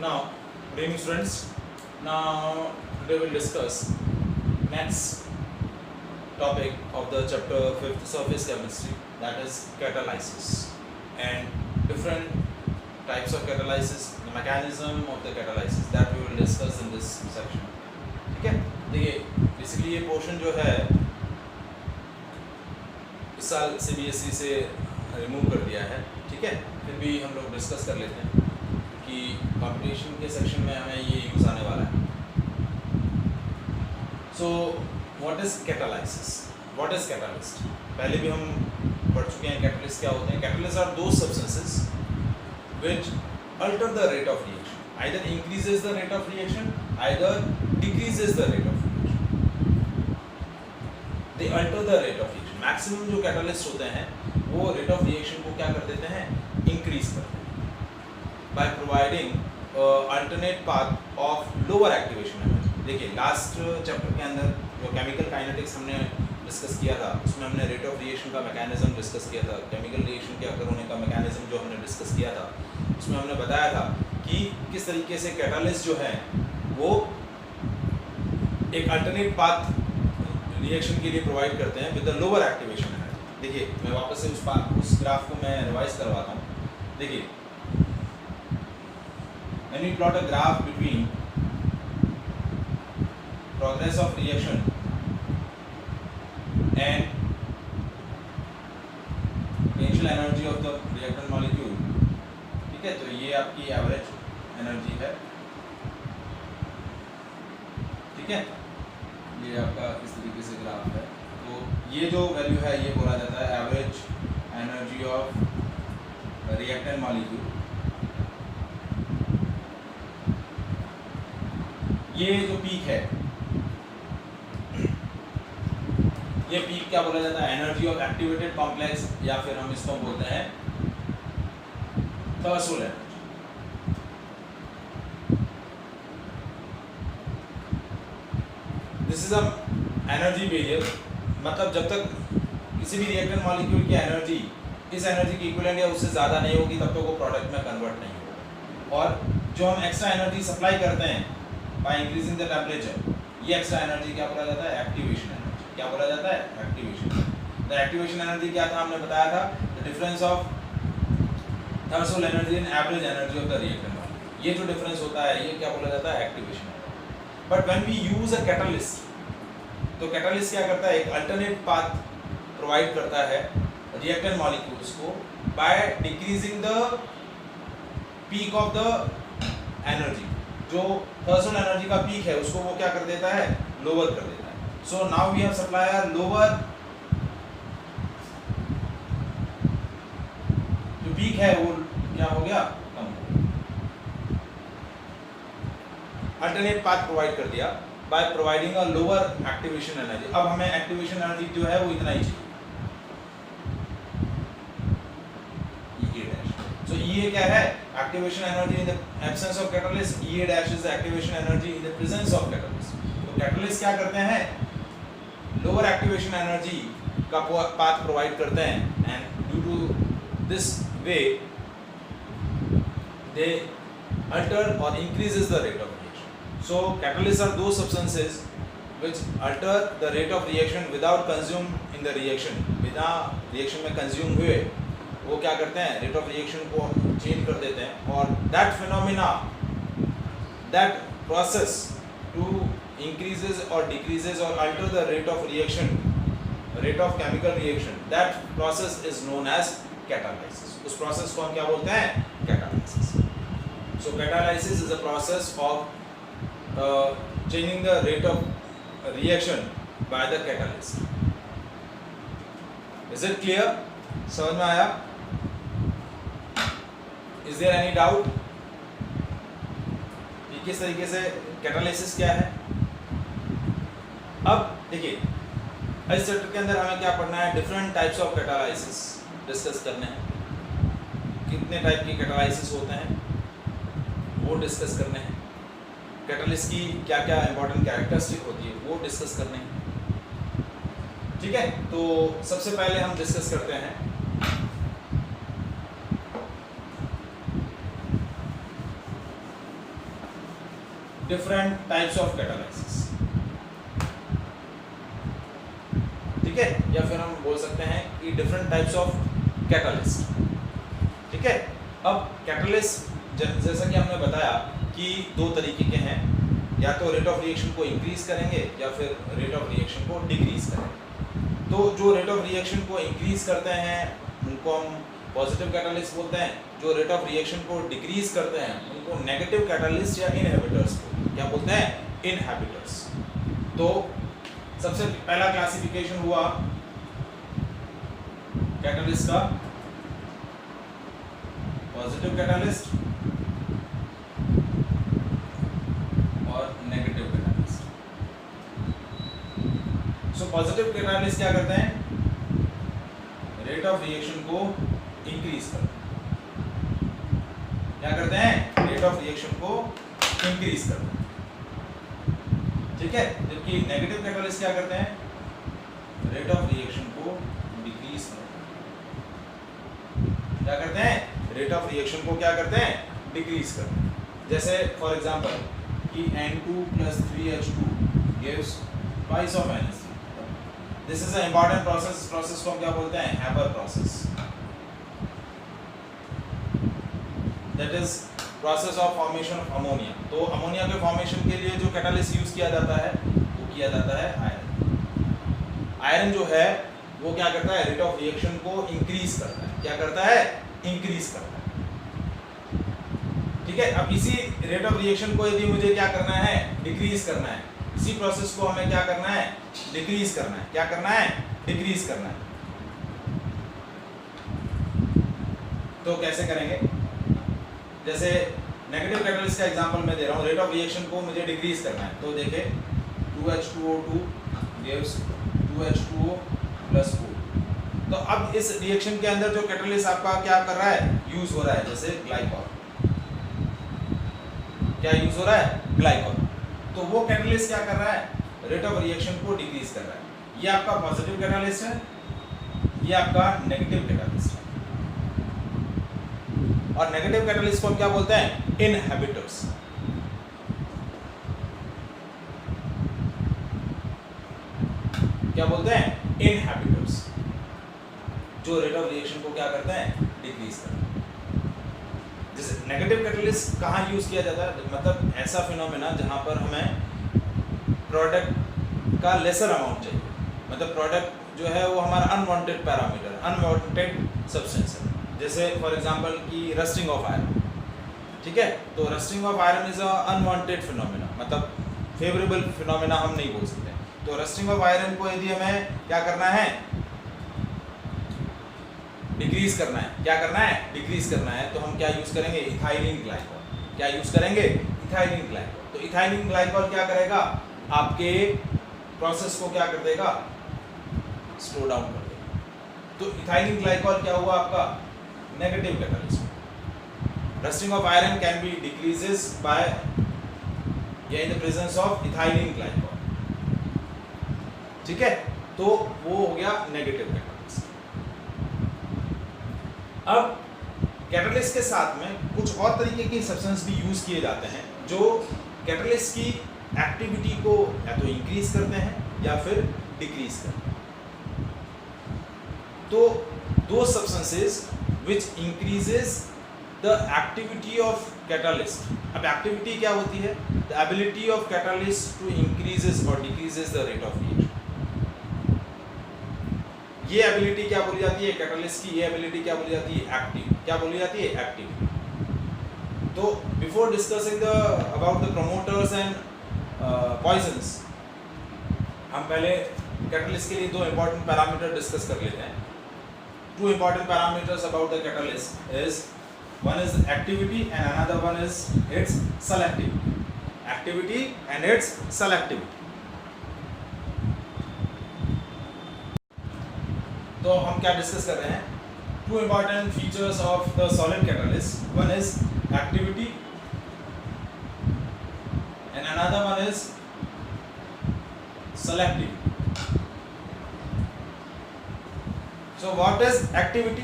Now, good evening students. Now, today we'll discuss next topic of the chapter 5th surface chemistry, that is catalysis and different types of catalysis, the mechanism of the catalysis that we will discuss in this section. ठीक है, देखिए basically ये portion जो है इस साल CBSE से remove कर दिया है, ठीक है, फिर भी हम लोग डिस्कस कर लेते हैं कि कंपटीशन के सेक्शन में हमें ये यूज़ आने वाला है. So what is catalysis, what is catalyst? पहले भी हम पढ़ चुके हैं कैटलिस्ट क्या होते हैं. कैटलिस्ट आर दो substances which alter the rate of reaction, either increases the rate of reaction, either decreases the rate of reaction. They alter the rate of reaction. Maximum जो कैटलिस्ट होते हैं वो रेट ऑफ रिएक्शन को क्या कर देते हैं, इंक्रीज करते हैं by providing alternate path of lower activation energy. देखिए लास्ट चैप्टर के अंदर जो केमिकल काइनेटिक्स हमने डिस्कस किया था उसमें हमने रेट ऑफ रिएक्शन का मैकेनिज्म डिस्कस किया था. केमिकल रिएक्शन के अगर होने का मैकेनिज्म जो हमने डिस्कस किया था उसमें हमने बताया था कि किस तरीके से कैटालिस्ट जो है वो एक अल्टरनेट पाथ रिएक्शन के लिए प्रोवाइड करते हैं with the lower activation energy. देखिए मैं वापस से उस ग्राफ को मैं रिवाइज करवाता हूँ. देखिए when we plot a graph between progress of reaction and potential energy of the reactant molecule, ठीक है, तो ये आपकी एवरेज एनर्जी है, ठीक है, ये आपका इस तरीके से ग्राफ है. तो ये जो वैल्यू है ये बोला जाता है average energy of reactant molecule. ये जो पीक है ये पीक क्या बोला जाता है, एनर्जी ऑफ एक्टिवेटेड कॉम्प्लेक्स, या फिर हम इसको बोलते हैं threshold energy. This is a energy barrier, मतलब जब तक किसी भी रिएक्टेंट मॉलिक्यूल की एनर्जी इस एनर्जी की इक्विवेलेंट या उससे ज़्यादा नहीं होगी तब तक वो प्रोडक्ट में कन्वर्ट नहीं होगा. और जो हम एक्स्ट्रा एनर्जी सप्लाई करते हैं बाय इंक्रीजिंग द टेम्परेचर, ये एक्स्ट्रा एनर्जी क्या बोला जाता है, एक्टिवेशन एनर्जी. क्या बोला जाता है, एक्टिवेशन. द एक्टिवेशन एनर्जी क्या था, हमने बताया था the difference of threshold energy and average energy of the reactant molecule. ये जो डिफरेंस होता है ये क्या बोला जाता है, activation energy. But when we use a catalyst, तो कैटलिस्ट क्या करता है, एक अल्टरनेट पाथ प्रोवाइड करता है रिएक्टेंट मॉलिक्यूल्स को by decreasing the peak of the energy. जो थ्रेशोल्ड एनर्जी का पीक है उसको वो क्या कर देता है, लोअर कर देता है. So now we have supplier lower, जो पीक है वो क्या हो गया, कम हो गया. अल्टरनेट पाथ प्रोवाइड कर दिया by providing a lower activation energy. अब हमें एक्टिवेशन एनर्जी जो है वो इतना ही चाहिए, so EA क्या है, activation energy in the absence of catalyst. EA dash is the activation energy in the presence of catalyst. तो कैटलिस्ट क्या करते हैं, लोअर एक्टिवेशन एनर्जी का पाथ प्रोवाइड करते हैं and due to this way they alter और increases the rate of reaction. So catalyst are दो substances which alter the rate of reaction without consume in the reaction. बिना reaction में consume हुए वो क्या करते हैं, रेट ऑफ रिएक्शन को चेंज कर देते हैं. और that phenomena, that process to increases और डिक्रीजेज और alter the rate of reaction, rate of chemical reaction, that process is known as catalysis. उस प्रोसेस को हम क्या बोलते हैं, catalysis. So catalysis is a process of changing the rate of reaction by the catalyst. Is it clear? समझ में आया? Is there any doubt? कि किस तरीके से कैटालिसिस क्या है? अब देखिए इस चैप्टर के अंदर हमें क्या पढ़ना है, different types of catalysis discuss करने हैं. कितने टाइप की कैटालाइसिस होते हैं वो डिस्कस करने हैं. कैटलिस्ट की क्या क्या इंपॉर्टेंट कैरेक्टरिस्टिक होती है वो डिस्कस करने हैं. ठीक है, तो सबसे पहले हम डिस्कस करते हैं different types of catalysis, ठीक है, या फिर हम बोल सकते हैं कि different types of catalyst, ठीक है। अब कैटलिस्ट जैसा कि हमने बताया कि दो तरीके के हैं, या तो रेट ऑफ रिएक्शन को इंक्रीज करेंगे या फिर रेट ऑफ रिएक्शन को डिक्रीज करेंगे। तो जो रेट ऑफ रिएक्शन को इंक्रीज करते हैं उनको हम पॉजिटिव कैटलिस्ट बोलते हैं, जो रेट ऑफ रिएक्शन को डिक्रीज करते हैं उनको नेगेटिव कैटलिस्ट या इनहिबिटर्स को क्या बोलते हैं, इनहिबिटर्स। तो सबसे पहला क्लासिफिकेशन हुआ कैटलिस्ट का, पॉजिटिव कैटलिस्ट और negative catalyst. So positive catalyst क्या करते हैं, रेट ऑफ रिएक्शन को इंक्रीज करते हैं, क्या करते हैं, रेट ऑफ रिएक्शन को इंक्रीज करते हैं, ठीक है। जबकि नेगेटिव कैटलिस्ट क्या करते हैं, रेट ऑफ रिएक्शन को डिक्रीज करते हैं, क्या करते हैं, रेट ऑफ रिएक्शन को क्या करते हैं, डिक्रीज करते हैं। जैसे फॉर एग्जांपल कि N2 + 3H2 gives twice of NH3, this is a important process, process को हम क्या बोलते हैं, Haber process, that is process of formation of ammonia. तो अमोनिया के फॉर्मेशन के लिए जो कैटलिस्ट यूज किया जाता है वो किया जाता है आयरन। आयरन जो है वो क्या करता है, रेट ऑफ रिएक्शन को इंक्रीज करता है, क्या करता है, इंक्रीज करता है, ठीक है। अब इसी रेट ऑफ रिएक्शन को यदि मुझे क्या करना है, डिक्रीज करना है, इसी प्रोसेस को हमें क्या करना है, डिक्रीज करना है, क्या करना है, डिक्रीज करना है। तो कैसे करेंगे, जैसे नेगेटिव कैटलिस्ट का एग्जांपल मैं दे रहा हूँ, रेट ऑफ रिएक्शन को मुझे डिक्रीज करना है। तो देखिए 2H2O2 gives 2H2O + 4। तो अब इस रिएक्शन के अंदर जो कैटलिस्ट आपका क्या कर रहा है, यूज हो रहा है, जैसे ग्लाइकॉल, क्या यूज हो रहा है, ग्लाइकॉल। तो वो कैटलिस्ट क्या कर रहा है, रेट ऑफ रिएक्शन को डिक्रीज कर रहा है। ये आपका पॉजिटिव कैटलिस्ट है, ये आपका नेगेटिव कैटलिस्ट है। और नेगेटिव कैटलिस्ट को हम क्या बोलते हैं, इनहिबिटर्स। क्या बोलते हैं, इनहिबिटर्स, जो रेट ऑफ रिएक्शन को क्या करते हैं, डिक्रीज करते हैं। जैसे नेगेटिव कैटलिस्ट कहाँ यूज किया जाता है, मतलब ऐसा फिनोमेना जहाँ पर हमें प्रोडक्ट का लेसर अमाउंट चाहिए, मतलब प्रोडक्ट जो है वो हमारा अनवांटेड पैरामीटर, अनवांटेड सब्सटेंस है। जैसे फॉर एग्जांपल कि रस्टिंग ऑफ आयरन, ठीक है। तो rusting of iron is a unwanted phenomena, मतलब फेवरेबल फिनोमेना हम नहीं बोल सकते। तो रस्टिंग ऑफ आयरन को यदि हमें क्या करना है, डिक्रीज करना है, क्या करना है, डिक्रीज करना है, तो हम क्या यूज करेंगे, इथाइलिन ग्लाइकॉल। क्या यूज करेंगे, इथाइलिन ग्लाइकॉल। तो इथाइलिन ग्लाइकॉल क्या करेगा, आपके प्रोसेस को क्या कर देगा, स्लो डाउन कर देगा। तो इथाइलिन ग्लाइकॉल क्या हुआ आपका, negative catalyst. Rusting of iron can be decreases by या in the presence of ethylene glycol, ठीक है। तो वो हो गया नेगेटिव कैटलिस्ट। अब कैटलिस्ट के साथ में कुछ और तरीके के सब्सटेंस भी यूज किए जाते हैं जो कैटलिस्ट की एक्टिविटी को या तो इंक्रीज करते हैं या फिर डिक्रीज करते हैं। तो दो substances which increases the activity of catalyst. अब एक्टिविटी क्या होती है, the ability of catalyst to increases और decreases the rate of reaction. ये एबिलिटी क्या बोली जाती है, कैटलिस्ट की ये एबिलिटी क्या बोली जाती है, एक्टिव। क्या बोली जाती है, एक्टिव। तो before discussing the about the promoters and poisons, हम पहले कैटलिस्ट के लिए दो इंपॉर्टेंट पैरामीटर डिस्कस कर लेते हैं। Two important parameters about the catalyst is, one is activity and another one is its selectivity. Activity and its selectivity. तो हम क्या डिस्कस कर रहे हैं, two important features of the solid catalyst. One is activity and another one is selectivity. So what is activity?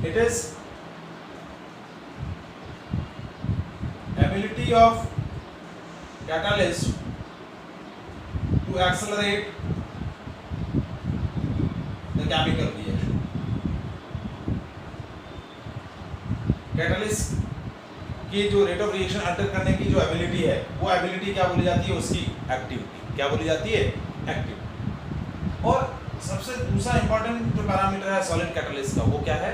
It is ability of catalyst to accelerate the chemical reaction. Catalyst की जो rate of reaction alter करने की जो ability है, वो ability क्या बोली जाती है? उसकी एक्टिविटी। क्या बोली जाती है? एक्टिविटी। और सबसे दूसरा इंपॉर्टेंट जो पैरामीटर है सॉलिड कैटलिस्ट का, वो क्या है?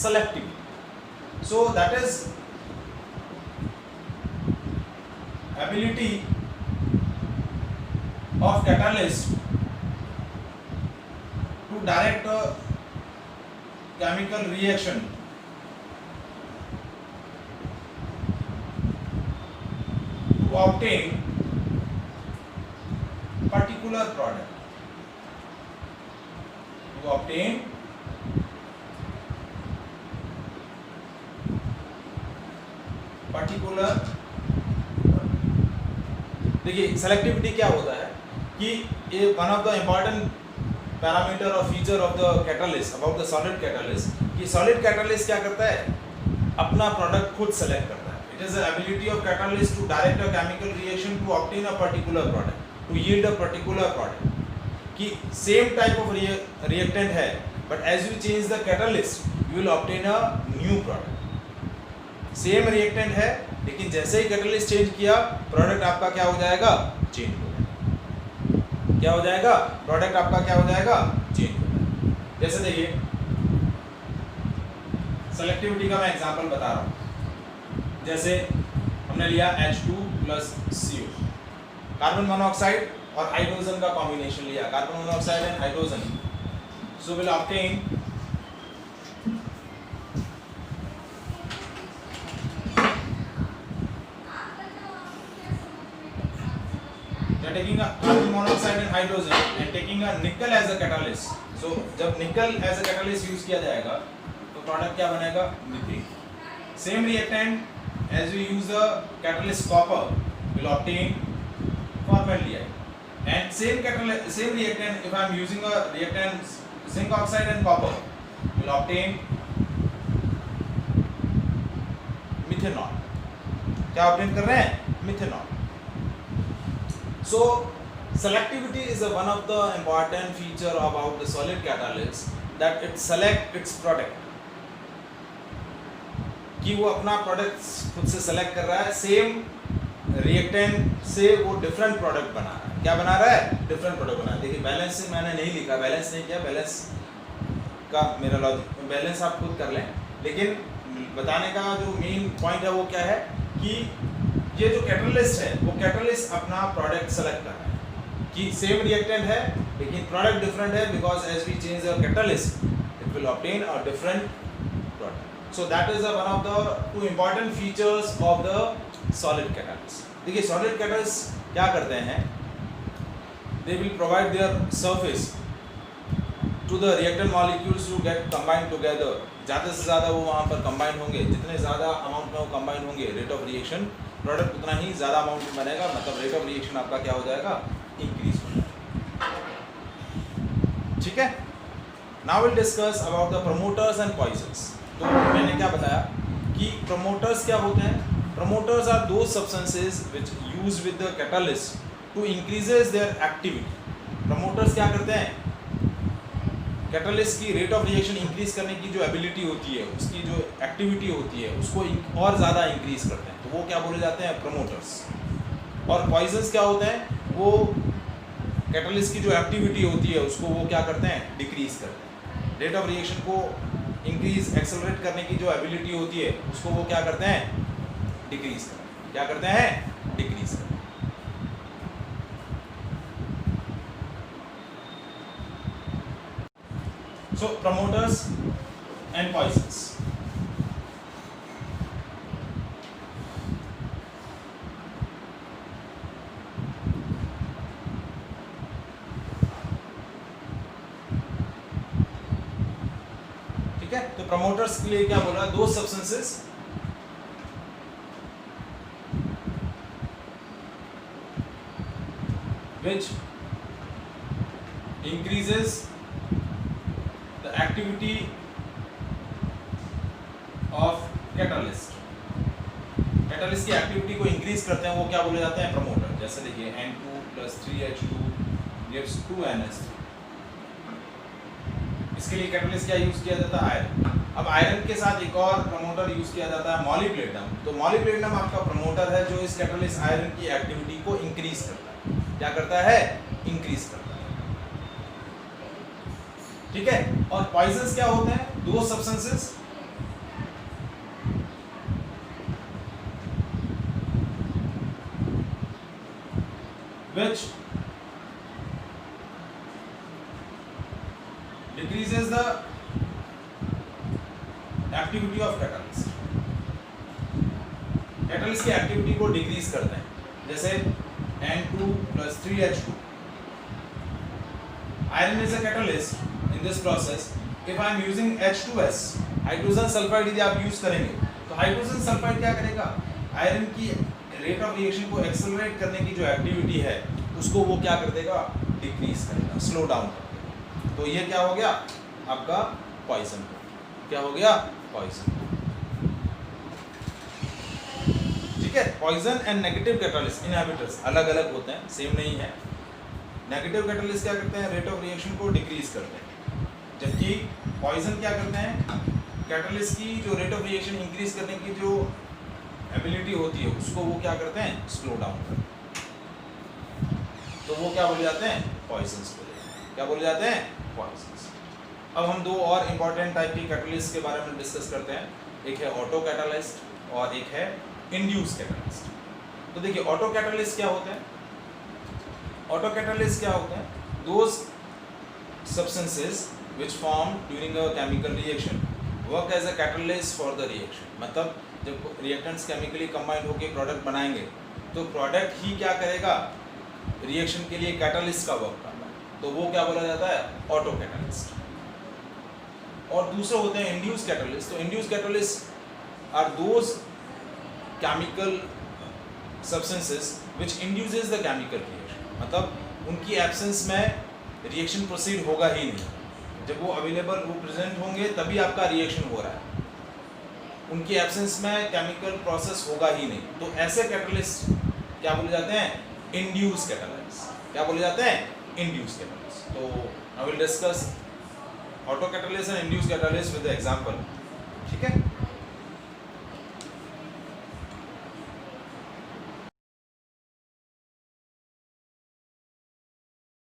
Selectivity. So that is ability of catalyst to direct chemical reaction to obtain particular product, to obtain particular। देखिए सेलेक्टिविटी क्या होता है कि ये one of the important parameter और feature of the catalyst about the solid catalyst, कि solid catalyst क्या करता है? अपना प्रोडक्ट खुद सेलेक्ट करता है। It is the ability of catalyst to direct a chemical reaction to obtain a particular product, to yield a particular product. कि same type of reactant है, but as you change the catalyst, you will obtain a new product. Same reactant है, लेकिन जैसे ही catalyst change किया, product आपका क्या हो जाएगा? Change हो जाएगा। क्या हो जाएगा? Product आपका क्या हो जाएगा? Change हो जाएगा। जैसे देखिए, selectivity का मैं example बता रहा हूँ। जैसे हमने लिया H2 plus CO, carbon monoxide और हाइड्रोजन का कॉम्बिनेशन लिया, carbon monoxide and hydrogen. So will obtain taking a carbon monoxide and hydrogen and taking a nickel as a catalyst. So जब nickel as a catalyst use किया जाएगा तो product क्या बनेगा? Methane. Same reactant as we use the catalyst copper will obtain formaldehyde, and same reactant if I am using a reactant zinc oxide and copper will obtain methanol। क्या obtain कर रहे हैं? methanol। So selectivity is one of the important feature about the solid catalyst, that it select its product, कि वो अपना product खुद से select कर रहा है। सेम रिएक्टेंट से वो डिफरेंट प्रोडक्ट बना रहा है। क्या बना रहा है? डिफरेंट प्रोडक्ट बना रहा है। देखिए बैलेंस से मैंने नहीं लिखा, बैलेंस नहीं किया, बैलेंस का मेरा लॉजिक, बैलेंस आप खुद कर लें, लेकिन बताने का जो मेन पॉइंट है वो क्या है कि ये जो कैटलिस्ट है वो कैटलिस्ट अपना प्रोडक्ट सेलेक्ट कर रहा है, कि सेम रिएक्टेंट है लेकिन प्रोडक्ट डिफरेंट है, because as we change the catalyst it will obtain a different product. So that is one of the two important features of the solid catalyst. देखिए solid catalyst क्या करते हैं? They will provide their surface to the reactant molecules to get combined together. ज़्यादा से ज़्यादा वो वहाँ पर combine होंगे, जितने ज़्यादा amount में वो combine होंगे, rate of reaction product उतना ही ज़्यादा amount में बनेगा, मतलब rate of reaction आपका क्या हो जाएगा? Increase हो जाएगा। ठीक है? Now we'll discuss about the promoters and poisons. तो मैंने क्या बताया कि promoters क्या होते हैं? Promoters are those substances which use with the catalyst to increases their activity. Promoters क्या करते हैं? कैटलिस्ट की रेट ऑफ रिएक्शन इंक्रीज करने की जो एबिलिटी होती है, उसकी जो एक्टिविटी होती है, उसको और ज़्यादा इंक्रीज करते हैं, तो वो क्या बोले जाते हैं? प्रोमोटर्स। और पॉइजन्स क्या होते हैं? वो कैटलिस्ट की जो एक्टिविटी होती है उसको वो क्या करते हैं? डिक्रीज करते हैं। रेट ऑफ रिएक्शन को इंक्रीज एक्सेलरेट करने की जो एबिलिटी होती है उसको वो क्या करते हैं? डिक्रीज करते हैं। क्या करते हैं? डिक्रीज करते हैं। So promoters and poisons. ठीक है, तो promoters के लिए क्या बोला? दो substances which increases activity of catalyst. Catalyst की एक्टिविटी को इंक्रीज करते हैं, वो क्या बोले जाते हैं? प्रमोटर। जैसे देखिए N2 + 3H2 gives 2NH3। इसके लिए कैटलिस्ट क्या यूज किया जाता है? आयरन। अब आयरन के साथ एक और प्रमोटर यूज किया जाता है मॉलिब्डेनम। तो मॉलिब्डेनम आपका प्रमोटर है जो इस कैटलिस्ट आयरन की एक्टिविटी को इंक्रीज करता है। क्या करता है? इंक्रीज करता है। ठीक है। और पॉइजन्स क्या होते हैं? दो substances which decreases the activity of catalyst। Catalyst की एक्टिविटी को डिक्रीज करते हैं। जैसे N2 + 3H2। Iron is a catalyst in this process. If I am using H2S, hydrogen sulphide यदि आप यूज करेंगे तो हाइड्रोजन सल्फाइड क्या करेगा? आयरन की रेट ऑफ रिएक्शन को एक्सेलरेट करने की जो एक्टिविटी है उसको वो क्या कर देगा? डिक्रीज करेगा, स्लो डाउन कर देगा। तो ये क्या हो गया? आपका पॉइजन। क्या हो गया? पॉइजन। ठीक है। Poison and negative catalyst inhibitors अलग अलग होते हैं, सेम नहीं है। नेगेटिव कैटलिस्ट क्या करते हैं? रेट ऑफ रिएक्शन को डिक्रीज करते हैं, जबकि पॉइजन क्या करते हैं? कैटलिस्ट की जो रेट ऑफ रिएक्शन इंक्रीज करने की जो एबिलिटी होती है उसको वो क्या करते हैं? स्लो डाउन करते हैं। तो वो क्या बोले जाते हैं? पॉइजन्स बोले जाते हैं। क्या बोले जाते हैं? पॉइजन्स। अब हम दो और इंपॉर्टेंट टाइप की कैटलिस्ट के बारे में डिस्कस करते हैं। एक है ऑटो कैटालिस्ट और एक है इंड्यूस कैटालिस्ट। तो देखिए ऑटो कैटालिस्ट क्या होते हैं? ऑटो कैटालिस्ट क्या होते हैं? Those substances which form during a chemical reaction work as a catalyst for the reaction। मतलब जब रिएक्टेंट्स केमिकली कंबाइंड होकर प्रोडक्ट बनाएंगे तो प्रोडक्ट ही क्या करेगा? रिएक्शन के लिए कैटलिस्ट का वर्क करना है। तो वो क्या बोला जाता है? Auto catalyst. और दूसरे होते हैं इंड्यूस कैटलिस्ट। तो induce catalyst are those chemical substances which induces the chemical reaction. मतलब उनकी एब्सेंस में रिएक्शन प्रोसीड होगा ही नहीं। जब वो अवेलेबल, वो प्रेजेंट होंगे तभी आपका रिएक्शन हो रहा है। उनकी एब्सेंस में केमिकल प्रोसेस होगा ही नहीं। तो ऐसे कैटलिस्ट क्या बोले जाते हैं? Induce catalyst. क्या बोले जाते हैं? Induce catalyst. तो I will discuss auto catalyst and induce catalyst with the example. ठीक है।